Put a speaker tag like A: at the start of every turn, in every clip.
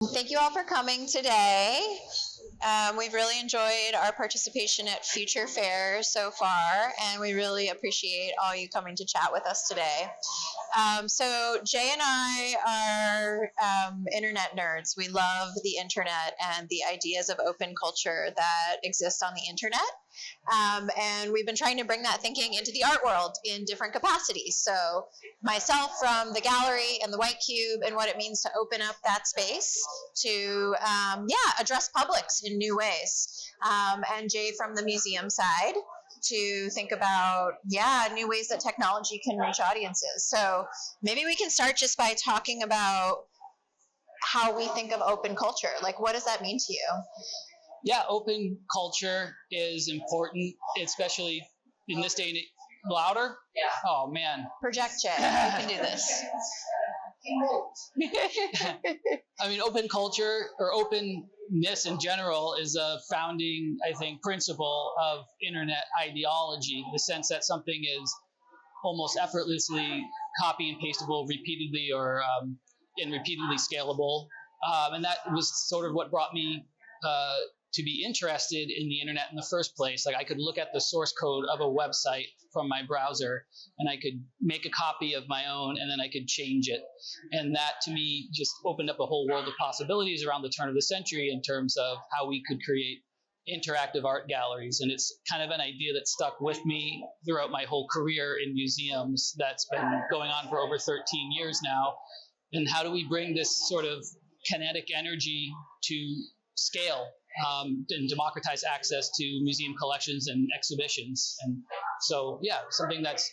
A: Thank you all for coming today. We've really enjoyed our participation at Future Fair so far, and we really appreciate all you coming to chat with us today. So Jay and I are internet nerds. We love the internet and the ideas of open culture that exist on the internet. And we've been trying to bring that thinking into the art world in different capacities. So myself from the gallery and the White Cube and what it means to open up that space to, address publics in new ways. And Jay from the museum side to think about, new ways that technology can reach audiences. So maybe we can start just by talking about how we think of open culture. Like, what does that mean to you?
B: Yeah, open culture is important, especially in this day and age. Louder?
A: Yeah.
B: Oh, man.
A: Project, Jay. You can do this.
B: I mean, open culture or openness in general is a founding, I think, principle of internet ideology, the sense that something is almost effortlessly copy and pastable repeatedly and repeatedly scalable. And that was sort of what brought me to be interested in the internet in the first place. Like, I could look at the source code of a website from my browser and I could make a copy of my own and then I could change it. And that to me just opened up a whole world of possibilities around the turn of the century in terms of how we could create interactive art galleries. And it's kind of an idea that stuck with me throughout my whole career in museums that's been going on for over 13 years now. And how do we bring this sort of kinetic energy to scale? And democratize access to museum collections and exhibitions. And so, something that's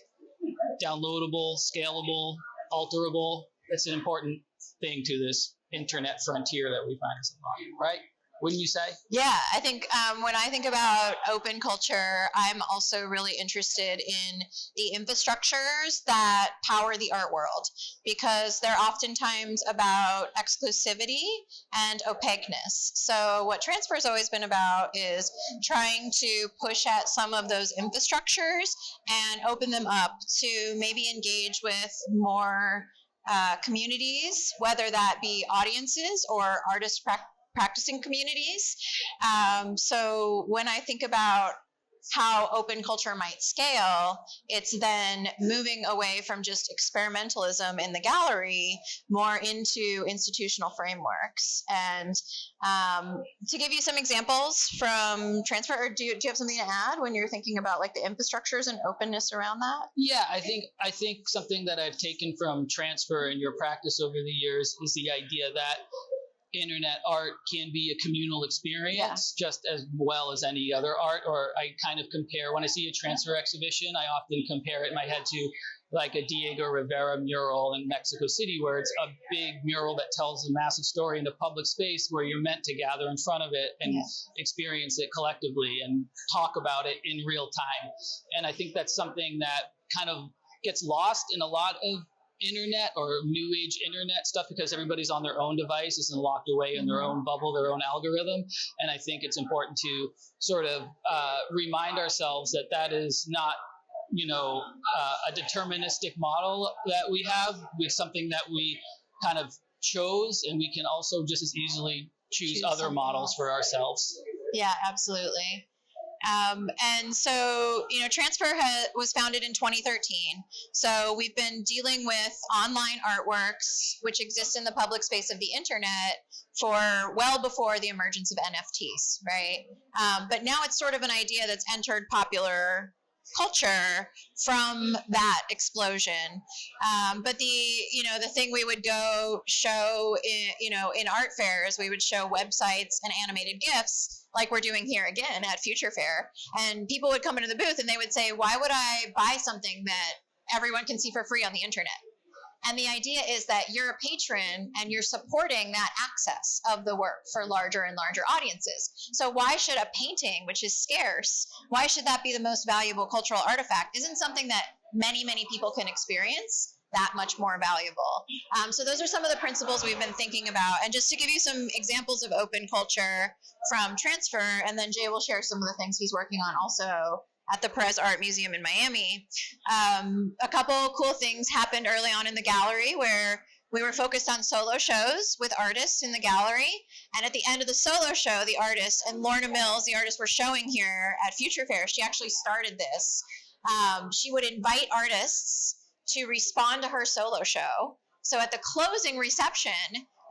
B: downloadable, scalable, alterable, that's an important thing to this internet frontier that we find ourselves on, right? Wouldn't you say?
A: Yeah, I think when I think about open culture, I'm also really interested in the infrastructures that power the art world, because they're oftentimes about exclusivity and opaqueness. So what Transfer has always been about is trying to push at some of those infrastructures and open them up to maybe engage with more communities, whether that be audiences or artist practicing communities. So when I think about how open culture might scale, it's then moving away from just experimentalism in the gallery more into institutional frameworks. And to give you some examples from Transfer, or do you have something to add when you're thinking about like the infrastructures and openness around that?
B: Yeah, I think something that I've taken from Transfer and your practice over the years is the idea that internet art can be a communal experience just as well as any other art. Or I kind of compare, when I see a Transfer exhibition, I often compare it in my head to like a Diego Rivera mural in Mexico City, where it's a big mural that tells a massive story in a public space where you're meant to gather in front of it and experience it collectively and talk about it in real time. And I think that's something that kind of gets lost in a lot of internet or new age internet stuff, because everybody's on their own devices and locked away in their own bubble, their own algorithm. And I think it's important to sort of remind ourselves that that is not, a deterministic model that we have. With something that we kind of chose, and we can also just as easily choose other models for ourselves.
A: Yeah, absolutely. And so, Transfer was founded in 2013. So we've been dealing with online artworks, which exist in the public space of the internet for well before the emergence of NFTs, right? But now it's sort of an idea that's entered popular culture from that explosion. But the thing we would go show in art fairs, we would show websites and animated GIFs like we're doing here again at Future Fair. And people would come into the booth and they would say, why would I buy something that everyone can see for free on the internet? And the idea is that you're a patron and you're supporting that access of the work for larger and larger audiences. So why should a painting, which is scarce, why should that be the most valuable cultural artifact? Isn't something that many, many people can experience that much more valuable? So those are some of the principles we've been thinking about. And just to give you some examples of open culture from Transfer, and then Jay will share some of the things he's working on also at the Pérez Art Museum in Miami. A couple cool things happened early on in the gallery where We were focused on solo shows with artists in the gallery. And at the end of the solo show, the artist, and Lorna Mills, the artist we're showing here at Future Fair, she actually started this. She would invite artists to respond to her solo show. So at the closing reception,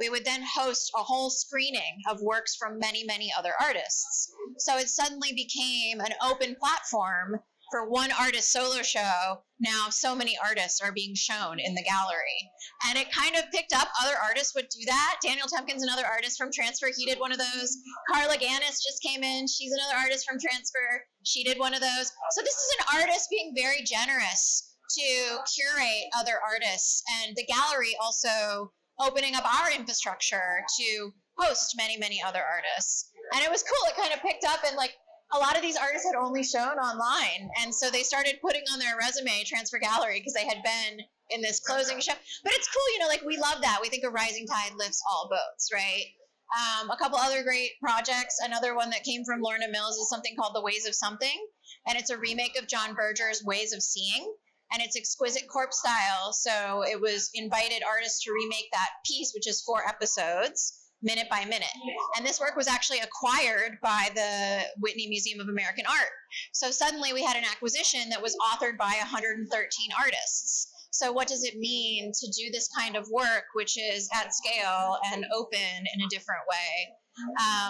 A: we would then host a whole screening of works from many, many other artists. So it suddenly became an open platform for one artist solo show. Now so many artists are being shown in the gallery. And it kind of picked up. Other artists would do that. Daniel Temkins, another artist from Transfer, he did one of those. Carla Gannis just came in. She's another artist from Transfer. She did one of those. So this is an artist being very generous to curate other artists. And the gallery also opening up our infrastructure to host many, many other artists. And it was cool. It kind of picked up, and like a lot of these artists had only shown online. And so they started putting on their resume Transfer Gallery because they had been in this closing show. But it's cool, you know, like we love that. We think a rising tide lifts all boats, right? A couple other great projects. Another one that came from Lorna Mills is something called The Ways of Something. And it's a remake of John Berger's Ways of Seeing. And it's exquisite corpse style. So it was invited artists to remake that piece, which is 4 episodes, minute by minute. And this work was actually acquired by the Whitney Museum of American Art. So suddenly we had an acquisition that was authored by 113 artists. So what does it mean to do this kind of work, which is at scale and open in a different way?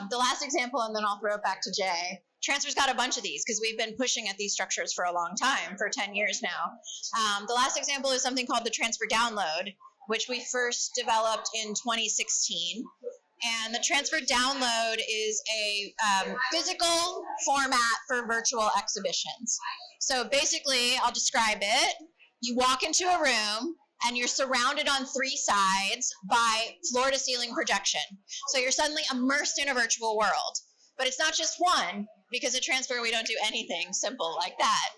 A: The last example, and then I'll throw it back to Jay. Transfer's got a bunch of these because we've been pushing at these structures for a long time, for 10 years now. The last example is something called the Transfer Download, which we first developed in 2016. And the Transfer Download is a physical format for virtual exhibitions. So basically, I'll describe it. You walk into a room and you're surrounded on 3 sides by floor-to-ceiling projection. So you're suddenly immersed in a virtual world. But it's not just one, because at Transfer we don't do anything simple like that.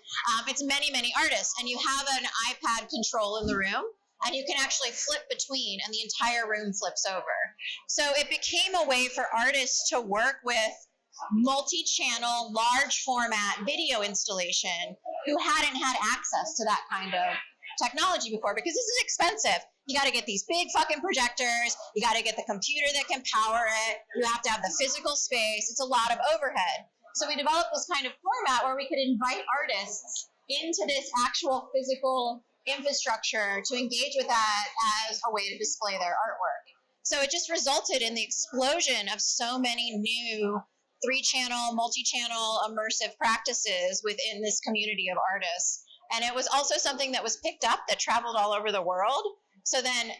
A: It's many, many artists, and you have an iPad control in the room, and you can actually flip between, and the entire room flips over. So it became a way for artists to work with multi-channel, large format video installation who hadn't had access to that kind of technology before, because this is expensive. You got to get these big fucking projectors. You got to get the computer that can power it. You have to have the physical space. It's a lot of overhead. So we developed this kind of format where we could invite artists into this actual physical infrastructure to engage with that as a way to display their artwork. So it just resulted in the explosion of so many new 3-channel, multi-channel immersive practices within this community of artists. And it was also something that was picked up that traveled all over the world. So then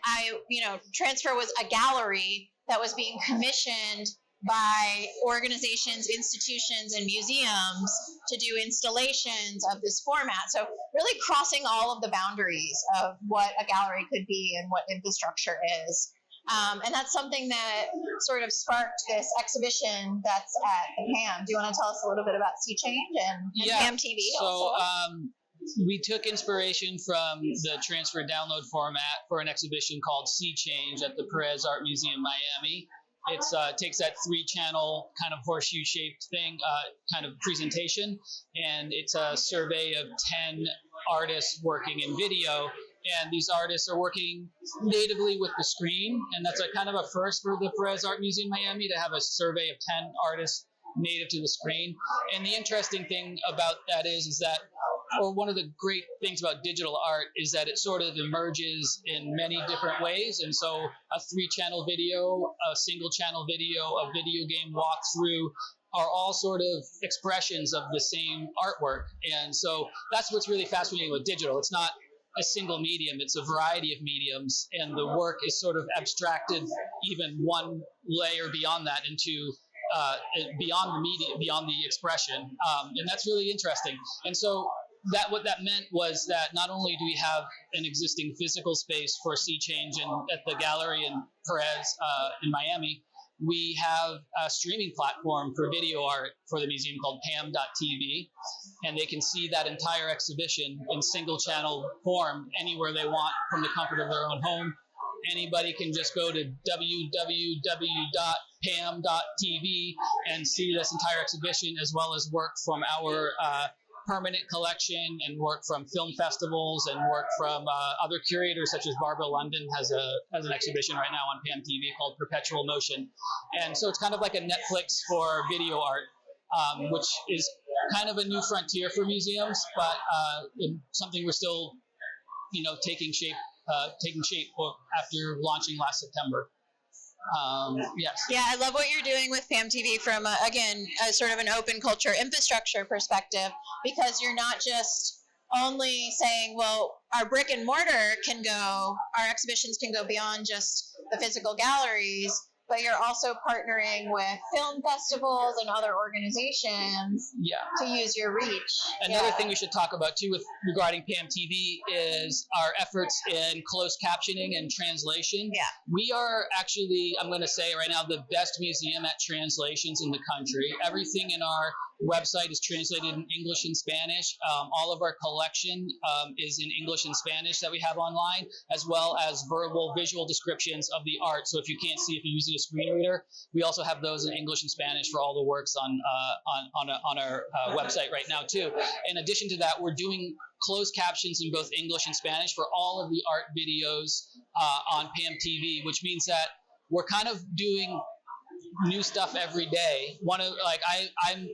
A: Transfer was a gallery that was being commissioned by organizations, institutions, and museums to do installations of this format. So really crossing all of the boundaries of what a gallery could be and what infrastructure is. And that's something that sort of sparked this exhibition that's at the PAM. Do you want to tell us a little bit about Sea Change and PAMMTV also?
B: We took inspiration from the Transfer Download format for an exhibition called Sea Change at the Pérez Art Museum Miami. It takes that 3-channel kind of horseshoe-shaped thing, kind of presentation, and it's a survey of 10 artists working in video. And these artists are working natively with the screen, and that's a kind of a first for the Pérez Art Museum Miami to have a survey of 10 artists native to the screen. And the interesting thing about that is that, or one of the great things about digital art is that it sort of emerges in many different ways. And so a 3-channel video, a single-channel video, a video game walkthrough are all sort of expressions of the same artwork. And so that's what's really fascinating with digital. It's not a single medium, it's a variety of mediums, and the work is sort of abstracted even one layer beyond that into beyond the medium, beyond the expression. And that's really interesting. And so what that meant was that not only do we have an existing physical space for Sea Change at the gallery in Pérez in Miami, we have a streaming platform for video art for the museum called PAMMTV, and they can see that entire exhibition in single-channel form anywhere they want from the comfort of their own home. Anybody can just go to www.pam.tv and see this entire exhibition, as well as work from our permanent collection and work from film festivals and work from other curators, such as Barbara London has an exhibition right now on PAMMTV called Perpetual Motion. And so it's kind of like a Netflix for video art, which is kind of a new frontier for museums, but something we're still, taking shape after launching last September. Yes.
A: Yeah, I love what you're doing with PAMMTV from, again, a sort of an open culture infrastructure perspective, because you're not just only saying, well, our brick and mortar our exhibitions can go beyond just the physical galleries, but you're also partnering with film festivals and other organizations to use your reach.
B: Another thing we should talk about too regarding PAMMTV is our efforts in closed captioning and translation.
A: Yeah.
B: We are actually, I'm going to say right now, the best museum at translations in the country. Everything in our website is translated in English and Spanish. All of our collection is in English and Spanish that we have online, as well as visual descriptions of the art. So if you can't see, if you're using a screen reader, we also have those in English and Spanish for all the works on our website right now too. In addition to that, we're doing closed captions in both English and Spanish for all of the art videos on PAMMTV, which means that we're kind of doing new stuff every day. I'm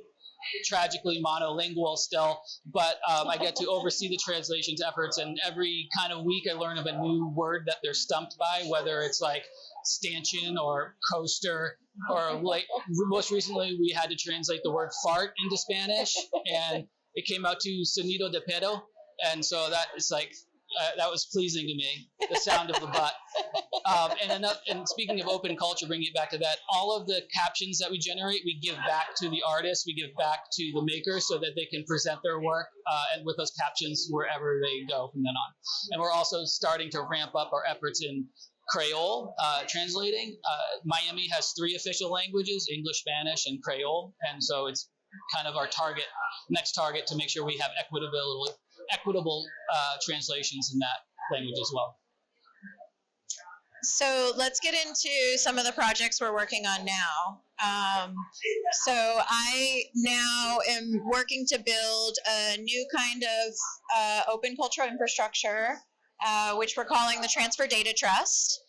B: tragically monolingual still, but I get to oversee the translations efforts, and every kind of week I learn of a new word that they're stumped by, whether it's like stanchion or coaster, or like most recently we had to translate the word fart into Spanish, and it came out to sonido de pedo, and so that is like that was pleasing to me, the sound of the butt. And speaking of open culture, bringing it back to that, all of the captions that we generate, we give back to the artists, we give back to the makers so that they can present their work and with those captions wherever they go from then on. And we're also starting to ramp up our efforts in Creole translating. Miami has 3 official languages, English, Spanish, and Creole. And so it's kind of our next target to make sure we have equitable translations in that language as well.
A: So let's get into some of the projects we're working on now. So I now am working to build a new kind of open cultural infrastructure, which we're calling the Transfer Data Trust.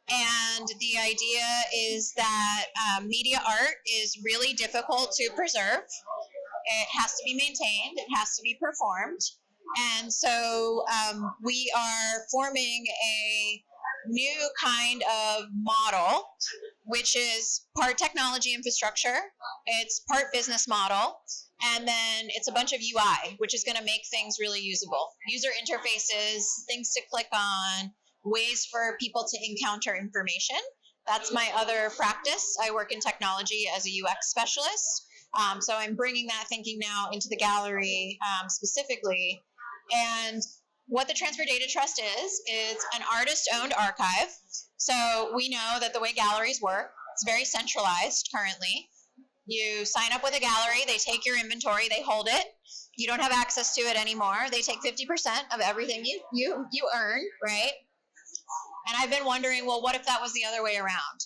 A: And the idea is that media art is really difficult to preserve. It has to be maintained. It has to be performed. And so we are forming a new kind of model, which is part technology infrastructure, it's part business model, and then it's a bunch of UI, which is going to make things really usable. User interfaces, things to click on, ways for people to encounter information. That's my other practice. I work in technology as a UX specialist. So I'm bringing that thinking now into the gallery specifically. And what the Transfer Data Trust is, it's an artist-owned archive. So we know that the way galleries work, it's very centralized currently. You sign up with a gallery, they take your inventory, they hold it. You don't have access to it anymore. They take 50% of everything you earn, right? And I've been wondering, well, what if that was the other way around?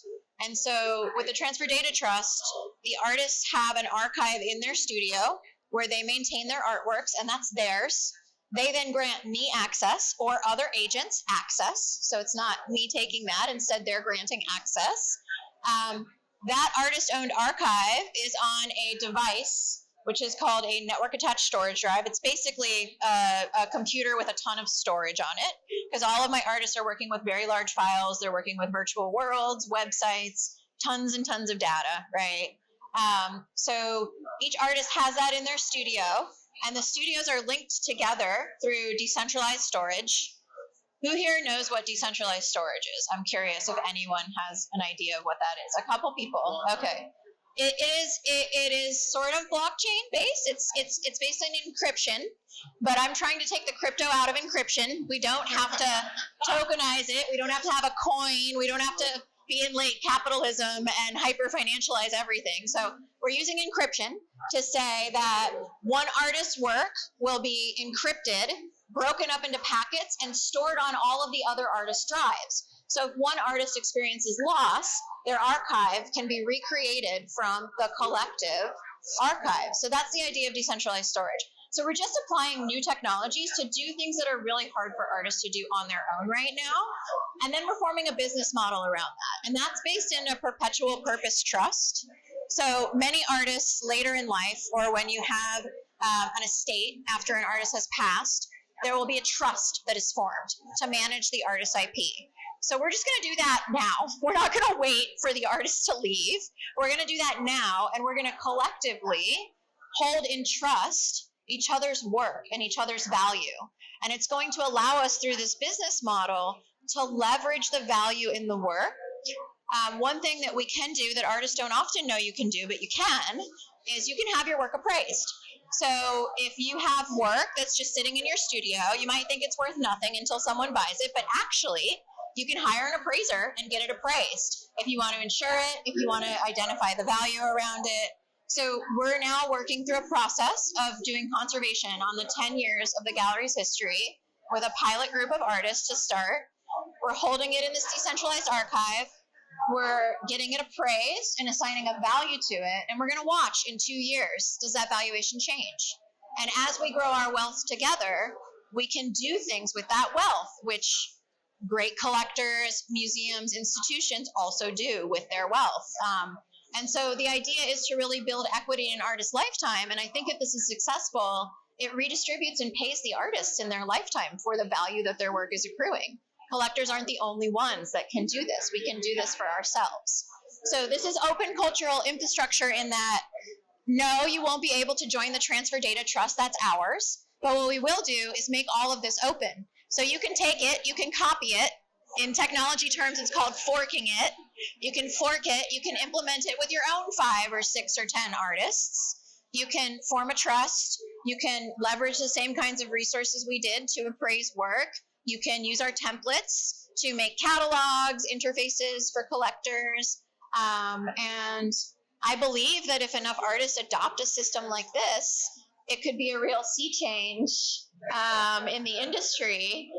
A: And so with the Transfer Data Trust, the artists have an archive in their studio where they maintain their artworks, and that's theirs. They then grant me access or other agents access. So it's not me taking that. Instead, they're granting access. That artist-owned archive is on a device, which is called a network-attached storage drive. It's basically a computer with a ton of storage on it, because all of my artists are working with very large files. They're working with virtual worlds, websites, tons and tons of data, right? So each artist has that in their studio. And the studios are linked together through decentralized storage. Who here knows what decentralized storage is? I'm curious if anyone has an idea of what that is. A couple people. Okay. It is sort of blockchain based. It's based on encryption, but I'm trying to take the crypto out of encryption. We don't have to tokenize it. We don't have to have a coin. We don't have to be in late capitalism and hyper financialize everything. So we're using encryption to say that one artist's work will be encrypted, broken up into packets, and stored on all of the other artists' drives. So if one artist experiences loss, their archive can be recreated from the collective archive. So that's the idea of decentralized storage. So we're just applying new technologies to do things that are really hard for artists to do on their own right now. And then we're forming a business model around that. And that's based in a perpetual purpose trust. So many artists later in life, or when you have an estate after an artist has passed, there will be a trust that is formed to manage the artist's IP. So we're just going to do that now. We're not going to wait for the artist to leave. We're going to do that now, and we're going to collectively hold in trust each other's work and each other's value. And it's going to allow us through this business model to leverage the value in the work. One thing that we can do that artists don't often know you can do, but you can, is you can have your work appraised. So if you have work that's just sitting in your studio, you might think it's worth nothing until someone buys it, but actually you can hire an appraiser and get it appraised if you want to insure it, if you want to identify the value around it. So we're now working through a process of doing conservation on the 10 years of the gallery's history with a pilot group of artists to start. We're holding it in this decentralized archive. We're getting it appraised and assigning a value to it, and we're going to watch in 2 years, does that valuation change? And as we grow our wealth together, we can do things with that wealth, which great collectors, museums, institutions also do with their wealth. And so the idea is to really build equity in an artist's lifetime, and I think if this is successful, it redistributes and pays the artists in their lifetime for the value that their work is accruing. Collectors aren't the only ones that can do this. We can do this for ourselves. So this is open cultural infrastructure in that, no, you won't be able to join the transfer data trust, that's ours. But what we will do is make all of this open. So you can take it, you can copy it. In technology terms, it's called forking it. You can fork it, you can implement it with your own 5 or 6 or 10 artists. You can form a trust. You can leverage the same kinds of resources we did to appraise work. You can use our templates to make catalogs, interfaces for collectors. And I believe that if enough artists adopt a system like this, it could be a real sea change in the industry,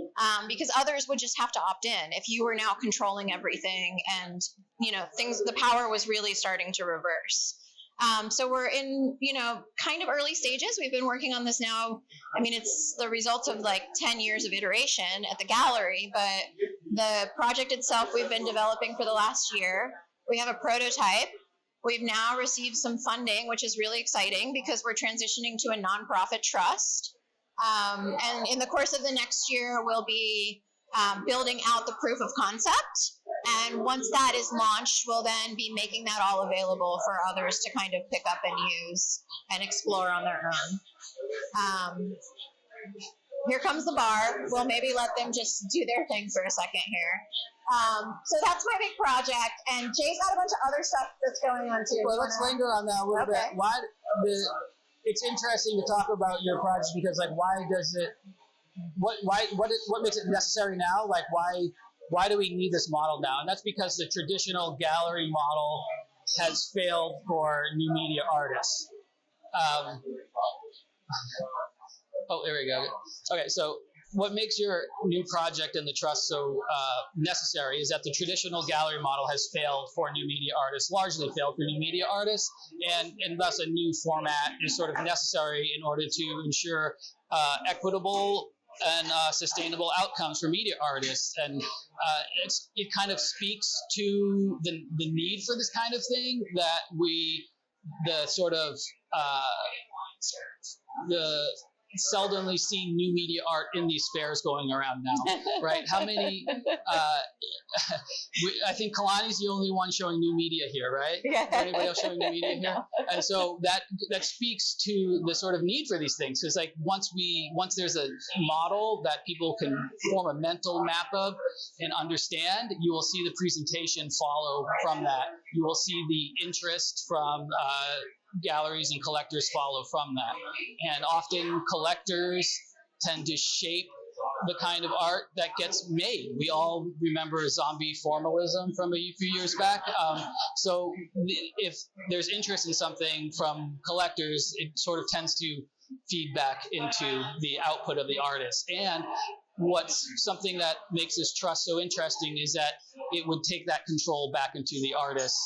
A: because others would just have to opt in if you were now controlling everything and, the power was really starting to reverse. So we're in, kind of early stages. We've been working on this now. I mean, it's the result of like 10 years of iteration at the gallery, but the project itself we've been developing for the last year. We have a prototype. We've now received some funding, which is really exciting because we're transitioning to a nonprofit trust. And in the course of the next year, we'll be building out the proof of concept. And once that is launched, we'll then be making that all available for others to kind of pick up and use and explore on their own. Here comes the bar. We'll maybe let them just do their thing for a second here. So that's my big project. And Jay's got a bunch of other stuff that's going on too.
B: Well, let's linger on that a little bit. It's interesting to talk about your project because, what makes it necessary now? Like, why do we need this model now? And that's because the traditional gallery model has failed for new media artists. There we go. Okay, so what makes your new project and the trust so necessary is that the traditional gallery model has failed for new media artists, largely failed for new media artists, and thus a new format is sort of necessary in order to ensure equitable and sustainable outcomes for media artists. And it kind of speaks to the need for this kind of thing that the seldomly see new media art in these fairs going around now, right? How many, I think Kelani's the only one showing new media here, right?
A: Yeah.
B: Is there anybody else showing new media here? And so that speaks to the sort of need for these things. Because once there's a model that people can form a mental map of and understand, you will see the presentation follow from that. You will see the interest from galleries and collectors follow from that. And often collectors tend to shape the kind of art that gets made. We all remember zombie formalism from a few years back. So if there's interest in something from collectors, it sort of tends to feed back into the output of the artist. And what's something that makes this trust so interesting is that it would take that control back into the artist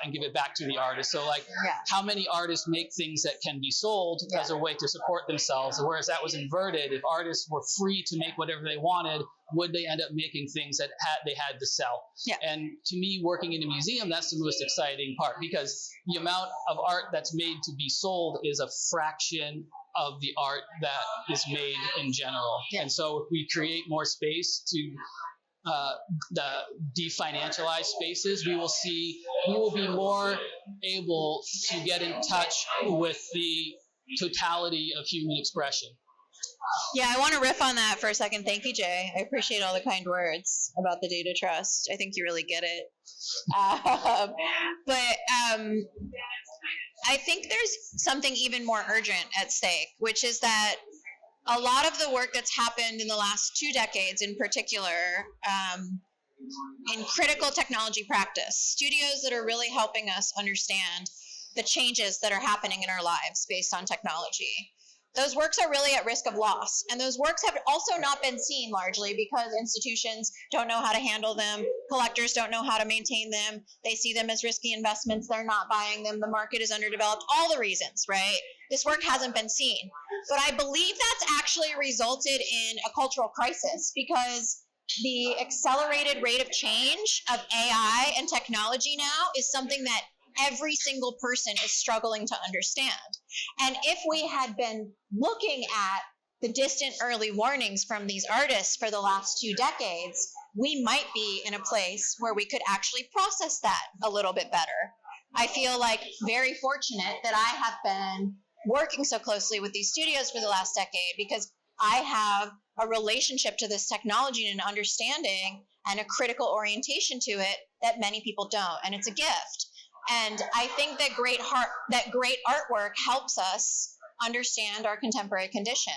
B: and give it back to the artist. So like how many artists make things that can be sold as a way to support themselves, whereas that was inverted. If artists were free to make whatever they wanted, would they end up making things that they had to sell? And to me, working in a museum, that's the most exciting part, because the amount of art that's made to be sold is a fraction of the art that is made in general. And so if we create more space to the definancialized spaces, we will be more able to get in touch with the totality of human expression.
A: Yeah, I want to riff on that for a second. Thank you, Jay. I appreciate all the kind words about the data trust. I think you really get it. I think there's something even more urgent at stake, which is that a lot of the work that's happened in the last 2 decades in particular, in critical technology practice, studios that are really helping us understand the changes that are happening in our lives based on technology, those works are really at risk of loss. And those works have also not been seen largely because institutions don't know how to handle them. Collectors don't know how to maintain them. They see them as risky investments. They're not buying them. The market is underdeveloped. All the reasons, right? This work hasn't been seen. But I believe that's actually resulted in a cultural crisis, because the accelerated rate of change of AI and technology now is something that every single person is struggling to understand. And if we had been looking at the distant early warnings from these artists for the last 2 decades, we might be in a place where we could actually process that a little bit better. I feel like very fortunate that I have been working so closely with these studios for the last decade, because I have a relationship to this technology and an understanding and a critical orientation to it that many people don't. And it's a gift. And I think that great artwork helps us understand our contemporary condition.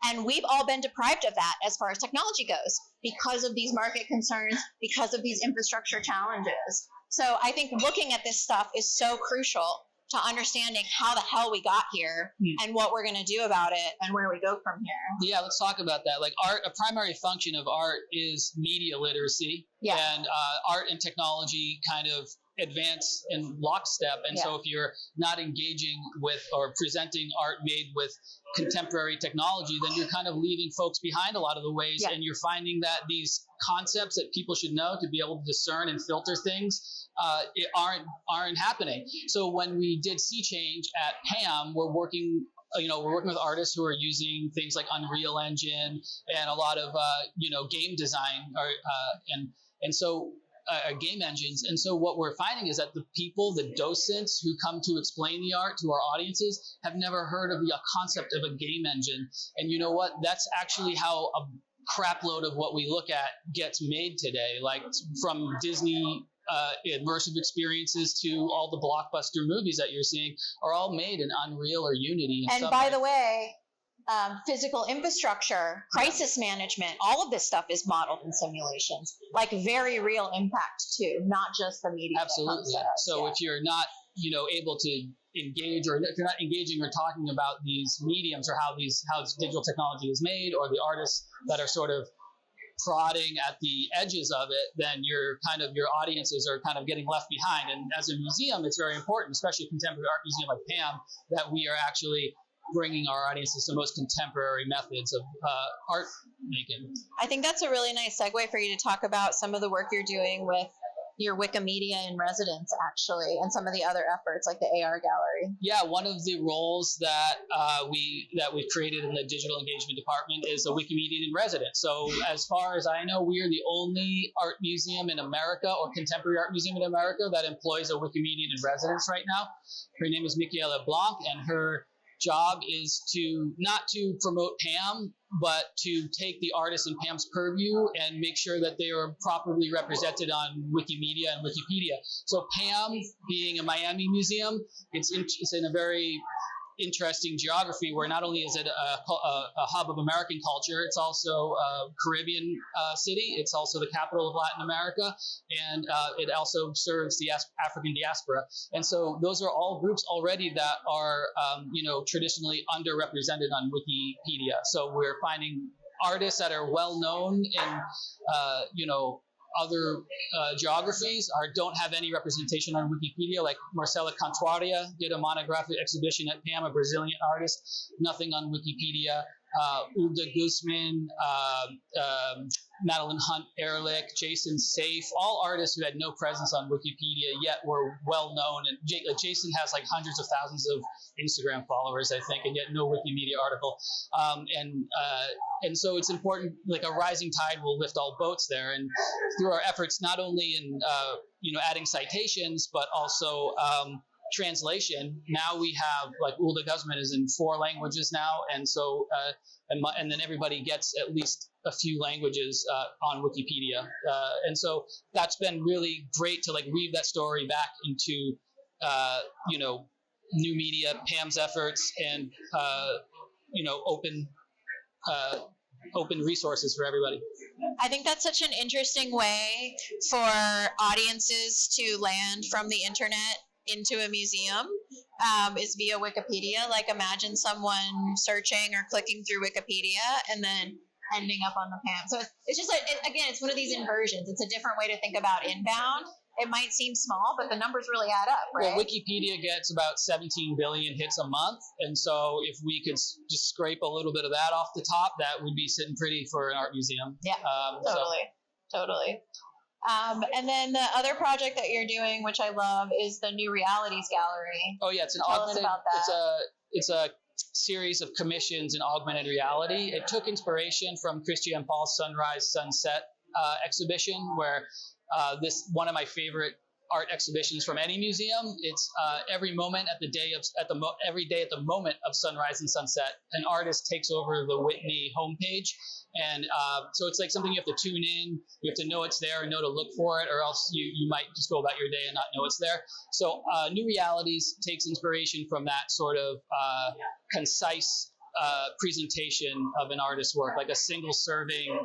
A: And we've all been deprived of that as far as technology goes, because of these market concerns, because of these infrastructure challenges. So I think looking at this stuff is so crucial to understanding how the hell we got here and what we're going to do about it and where we go from here.
B: Yeah, let's talk about that. Like art, a primary function of art is media literacy, and art and technology kind of advance in lockstep. And so if you're not engaging with or presenting art made with contemporary technology, then you're kind of leaving folks behind a lot of the ways. And you're finding that these concepts that people should know to be able to discern and filter things aren't happening. So when we did Sea Change at PAM, we're working with artists who are using things like Unreal Engine and a lot of game design game engines. And so what we're finding is that the docents who come to explain the art to our audiences have never heard of the concept of a game engine. And you know what? That's actually how a crapload of what we look at gets made today, like from Disney immersive experiences to all the blockbuster movies that you're seeing are all made in Unreal or Unity.
A: And by the way, physical infrastructure, crisis management, all of this stuff is modeled in simulations, like very real impact too, not just the media.
B: Absolutely. So if you're not, able to engage, or if you're not engaging or talking about these mediums or how digital technology is made, or the artists that are sort of prodding at the edges of it, then your audiences are kind of getting left behind. And as a museum, it's very important, especially a contemporary art museum like PAM, that we are actually bringing our audiences to the most contemporary methods of art making.
A: I think that's a really nice segue for you to talk about some of the work you're doing with your Wikimedia in residence, actually, and some of the other efforts like the AR gallery.
B: Yeah, one of the roles that we've created in the digital engagement department is a Wikimedia in residence. So as far as I know, we are the only art museum in America, or contemporary art museum in America, that employs a Wikimedia in residence right now. Her name is Michaela Blanc, and her job is not to promote PAM, but to take the artists in PAM's purview and make sure that they are properly represented on Wikimedia and Wikipedia. So PAM, being a Miami museum, it's in a very interesting geography where not only is it a hub of American culture, it's also a Caribbean city. It's also the capital of Latin America, and it also serves the African diaspora. And so those are all groups already that are, traditionally underrepresented on Wikipedia. So we're finding artists that are well known in other geographies don't have any representation on Wikipedia. Like Marcela Cantuaria did a monographic exhibition at PAM, a Brazilian artist, nothing on Wikipedia. Ulda Guzman, Madeline Hunt Ehrlich, Jason Safe, all artists who had no presence on Wikipedia yet were well known. And Jason has like hundreds of thousands of Instagram followers, I think, and yet no Wikimedia article. And so it's important, like a rising tide will lift all boats there. And through our efforts, not only in adding citations, but also translation. Now we have, like, Ulda Guzman is in 4 languages now, and so and then everybody gets at least a few languages on Wikipedia, and so that's been really great to like weave that story back into new media, PAM's efforts, and open resources for everybody.
A: I think that's such an interesting way for audiences to land from the internet into a museum, is via Wikipedia. Like, imagine someone searching or clicking through Wikipedia and then ending up on the PAM. So it's just, again, it's one of these inversions. It's a different way to think about inbound. It might seem small, but the numbers really add up, right?
B: Well, Wikipedia gets about 17 billion hits a month. And so if we could just scrape a little bit of that off the top, that would be sitting pretty for an art museum.
A: Yeah, totally. And then the other project that you're doing, which I love, is the New Realities Gallery.
B: Oh yeah, it's an
A: Tell
B: augmented.
A: us about that.
B: It's a series of commissions in augmented reality. It took inspiration from Christian Paul's Sunrise Sunset exhibition, where this one of my favorite art exhibitions from any museum. It's every day at the moment of sunrise and sunset, an artist takes over the Whitney homepage. And so it's like something you have to tune in. You have to know it's there and know to look for it, or else you might just go about your day and not know it's there. So New Realities takes inspiration from that sort of concise presentation of an artist's work, like a single serving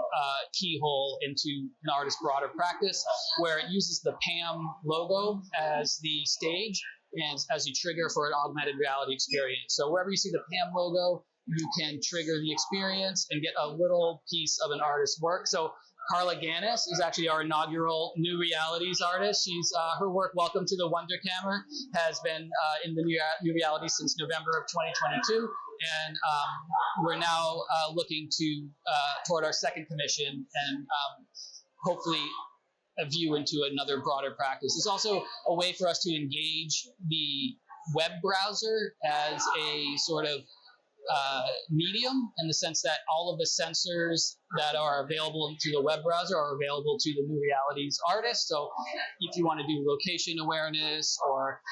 B: keyhole into an artist's broader practice, where it uses the PAM logo as the stage and as the trigger for an augmented reality experience. So wherever you see the PAM logo, you can trigger the experience and get a little piece of an artist's work. So Carla Ganis is actually our inaugural New Realities artist. She's her work, Welcome to the Wonderkammer, has been in the New Realities since November of 2022. And we're now looking toward our second commission and hopefully a view into another broader practice. It's also a way for us to engage the web browser as a sort of medium, in the sense that all of the sensors that are available to the web browser are available to the New Realities artist. So if you want to do location awareness or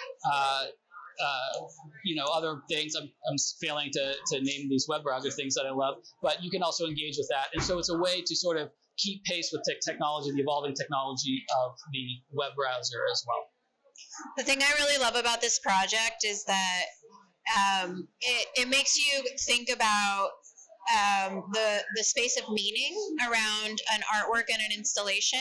B: other things, I'm failing to name these web browser things that I love, but you can also engage with that. And so it's a way to sort of keep pace with technology, the evolving technology of the web browser as well.
A: The thing I really love about this project is that it makes you think about the space of meaning around an artwork and an installation.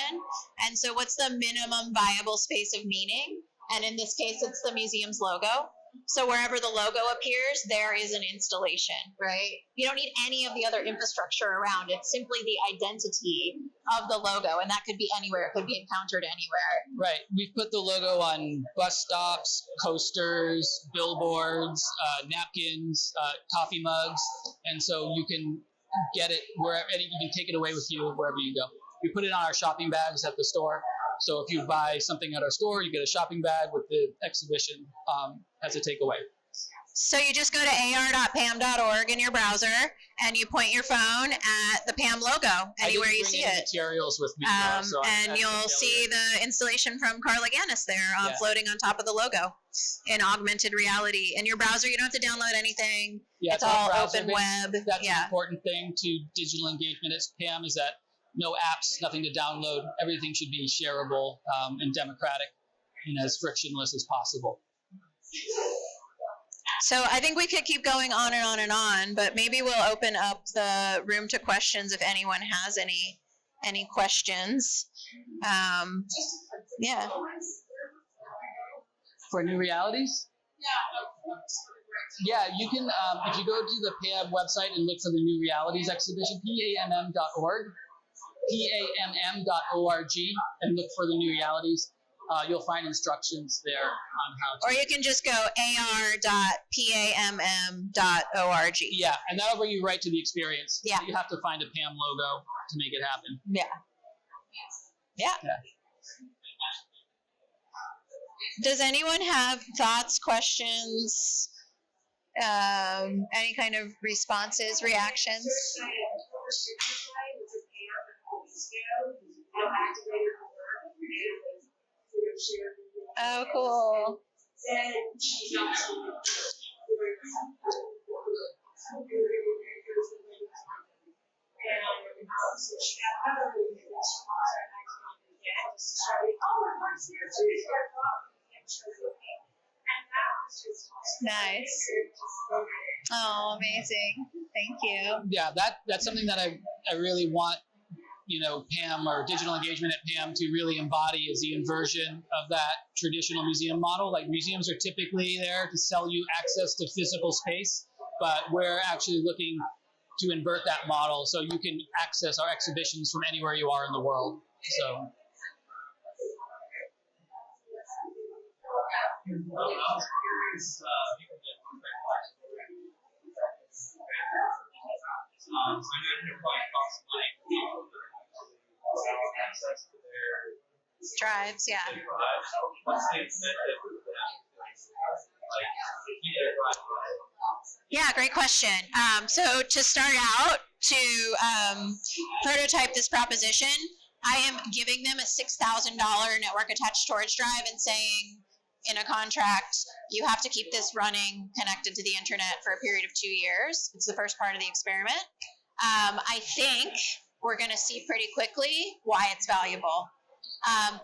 A: And so what's the minimum viable space of meaning? And in this case, it's the museum's logo. So wherever the logo appears, there is an installation, right? You don't need any of the other infrastructure around. It's simply the identity of the logo, and that could be anywhere. It could be encountered anywhere.
B: Right. We've put the logo on bus stops, coasters, billboards, napkins, coffee mugs, and so you can get it wherever, and you can take it away with you wherever you go. We put it on our shopping bags at the store. So if you buy something at our store, you get a shopping bag with the exhibition as a takeaway.
A: So you just go to ar.pam.org in your browser, and you point your phone at the PAM logo anywhere you see it.
B: Materials with me,
A: and you'll see the installation from Carla Ganis there floating on top of the logo in augmented reality. In your browser, you don't have to download anything.
B: Yeah,
A: it's all open web.
B: That's an important thing to digital engagement at PAM, is that no apps, nothing to download. Everything should be shareable and democratic and as frictionless as possible.
A: So I think we could keep going on and on and on, but maybe we'll open up the room to questions if anyone has any questions. Yeah.
B: For New Realities? Yeah, you can, if you go to the PAM website and look for the New Realities exhibition, PAMM.org, PAMM.org, and look for the New Realities. You'll find instructions there on how to.
A: Or you can just go ar.pamm.org.
B: Yeah, and that'll bring you right to the experience.
A: Yeah.
B: You have to find a PAM logo to make it happen.
A: Yeah. Yeah. Does anyone have thoughts, questions, any kind of responses, reactions? Oh, cool. Nice. Oh, amazing. Thank you.
B: Yeah, that's something that I really want, PAM or digital engagement at PAM to really embody, is the inversion of that traditional museum model. Like, museums are typically there to sell you access to physical space, but we're actually looking to invert that model so you can access our exhibitions from anywhere you are in the world. So.
A: Drives, yeah. Yeah, great question. So to start out, to prototype this proposition, I am giving them a $6,000 network attached storage drive and saying in a contract, you have to keep this running connected to the internet for a period of 2 years. It's the first part of the experiment. I think we're going to see pretty quickly why it's valuable.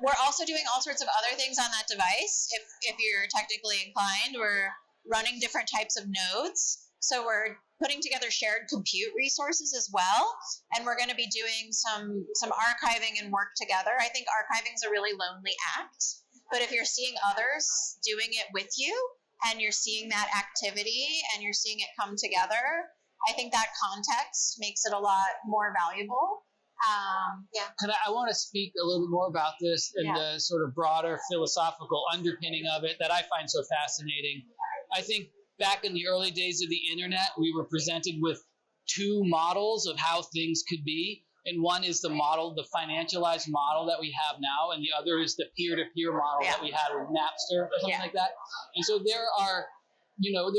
A: We're also doing all sorts of other things on that device. If you're technically inclined, we're running different types of nodes. So we're putting together shared compute resources as well. And we're going to be doing some archiving and work together. I think archiving is a really lonely act. But if you're seeing others doing it with you, and you're seeing that activity, and you're seeing it come together, I think that context makes it a lot more valuable. Yeah.
B: I want to speak a little bit more about this and the sort of broader philosophical underpinning of it that I find so fascinating. I think back in the early days of the internet, we were presented with two models of how things could be. And one is the model, the financialized model that we have now, and the other is the peer-to-peer model that we had with Napster or something like that. And so there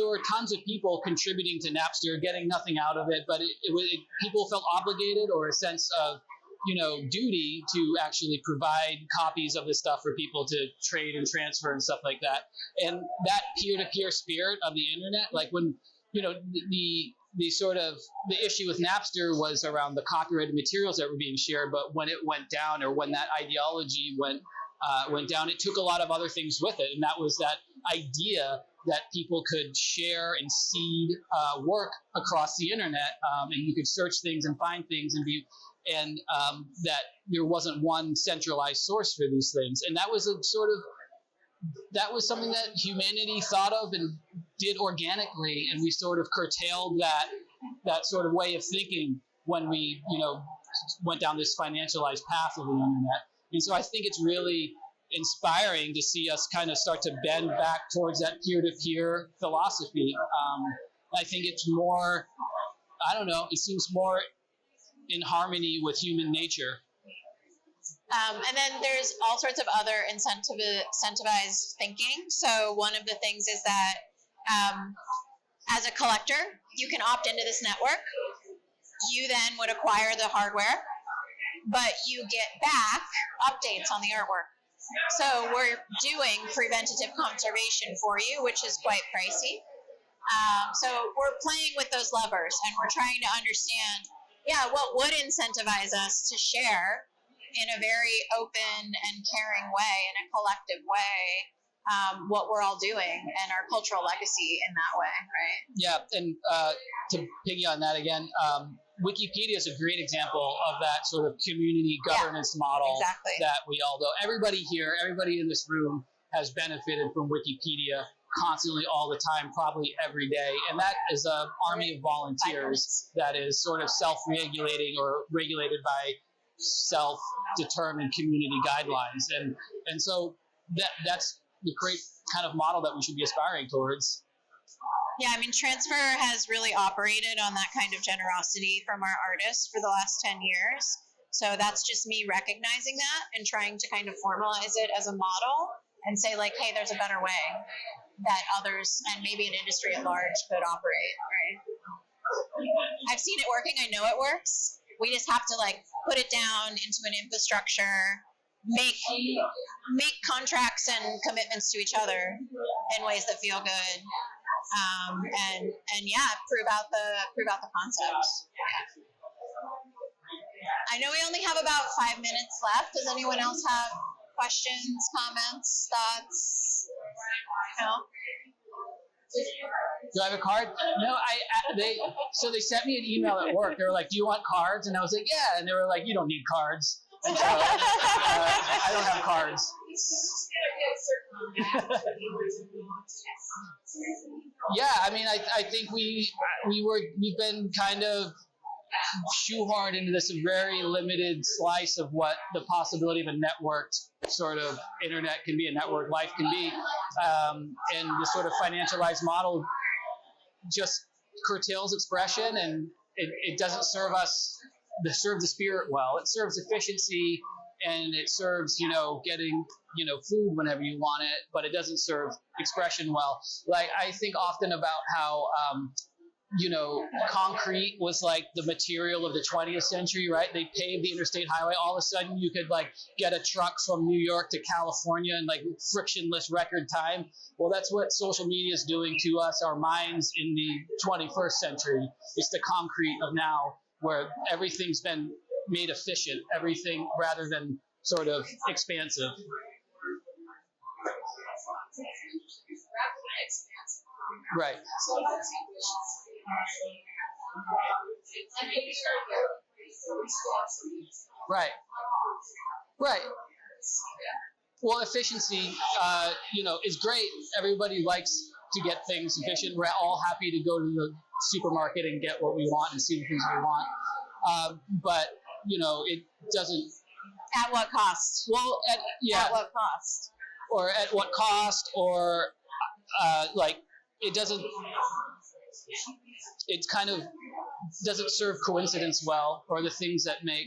B: were tons of people contributing to Napster, getting nothing out of it, but people felt obligated, or a sense of, duty to actually provide copies of this stuff for people to trade and transfer and stuff like that. And that peer-to-peer spirit of the internet, like when, the issue with Napster was around the copyrighted materials that were being shared, but when it went down, or when that ideology went down, it took a lot of other things with it. And that was that idea that people could share and seed work across the internet, and you could search things and find things and that there wasn't one centralized source for these things. And that was that was something that humanity thought of and did organically, and we sort of curtailed that sort of way of thinking when we, went down this financialized path of the internet. And so I think it's really inspiring to see us kind of start to bend back towards that peer-to-peer philosophy. I think it's more, it seems more in harmony with human nature.
A: And then there's all sorts of other incentivized thinking. So one of the things is that as a collector, you can opt into this network. You then would acquire the hardware, but you get back updates on the artwork. So we're doing preventative conservation for you, which is quite pricey. So we're playing with those levers, and we're trying to understand, what would incentivize us to share in a very open and caring way, in a collective way, what we're all doing and our cultural legacy in that way, right?
B: Yeah, and to piggy on that again, Wikipedia is a great example of that sort of community governance model that we all know. Everybody here, everybody in this room has benefited from Wikipedia constantly, all the time, probably every day. And that is an army of volunteers that is sort of self-regulating or regulated by self-determined community guidelines. And so that's the great kind of model that we should be aspiring towards.
A: Yeah, I mean, Transfer has really operated on that kind of generosity from our artists for the last 10 years. So that's just me recognizing that and trying to kind of formalize it as a model and say, like, hey, there's a better way that others and maybe an industry at large could operate, right? I've seen it working. I know it works. We just have to, like, put it down into an infrastructure, make contracts and commitments to each other in ways that feel good. And yeah, prove out the concept. I know we only have about 5 minutes left. Does anyone else have questions, comments, thoughts? No?
B: Do I have a card? No, they sent me an email at work. They were like, "Do you want cards?" And I was like, "Yeah." And they were like, "You don't need cards." And so I don't have cards. Yeah, I mean, I think we've been kind of shoehorned into this very limited slice of what the possibility of a networked sort of internet can be, a network life can be, and the sort of financialized model just curtails expression, and it doesn't serve the spirit well. It serves efficiency, and it serves, getting, food whenever you want it, but it doesn't serve expression well. Like, I think often about how, concrete was like the material of the 20th century, right? They paved the interstate highway. All of a sudden you could like get a truck from New York to California in like frictionless record time. Well, that's what social media is doing to us, our minds in the 21st century. It's the concrete of now, where everything's been made efficient, everything rather than sort of expansive. Right. Right. Right. Well, efficiency, is great. Everybody likes to get things efficient. We're all happy to go to the supermarket and get what we want and see the things we want. But, it doesn't.
A: At what cost?
B: Well,
A: At what cost?
B: Or at what cost, or it doesn't. It kind of doesn't serve coincidence well, or the things that make,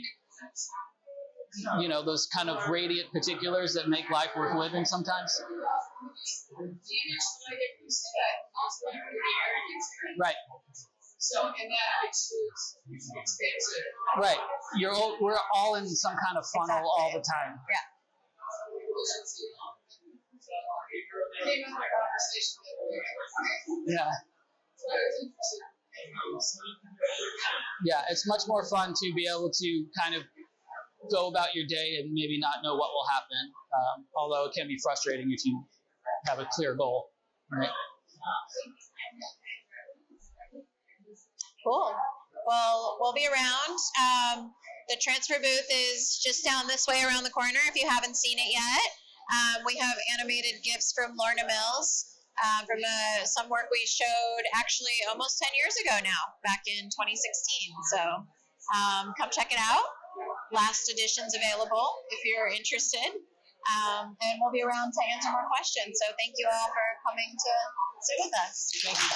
B: those kind of radiant particulars that make life worth living sometimes. Right.
C: So, and that excludes expansive.
B: Right. We're all in some kind of funnel all the time.
A: Yeah.
B: Yeah. Yeah, it's much more fun to be able to kind of go about your day and maybe not know what will happen, although it can be frustrating if you have a clear goal, right?
A: Cool. Well, we'll be around. The transfer booth is just down this way around the corner if you haven't seen it yet. We have animated GIFs from Lorna Mills, from some work we showed actually almost 10 years ago now, back in 2016. So come check it out. Last edition's available if you're interested. And we'll be around to answer more questions. So thank you all for coming to sit with us.
B: Thank you.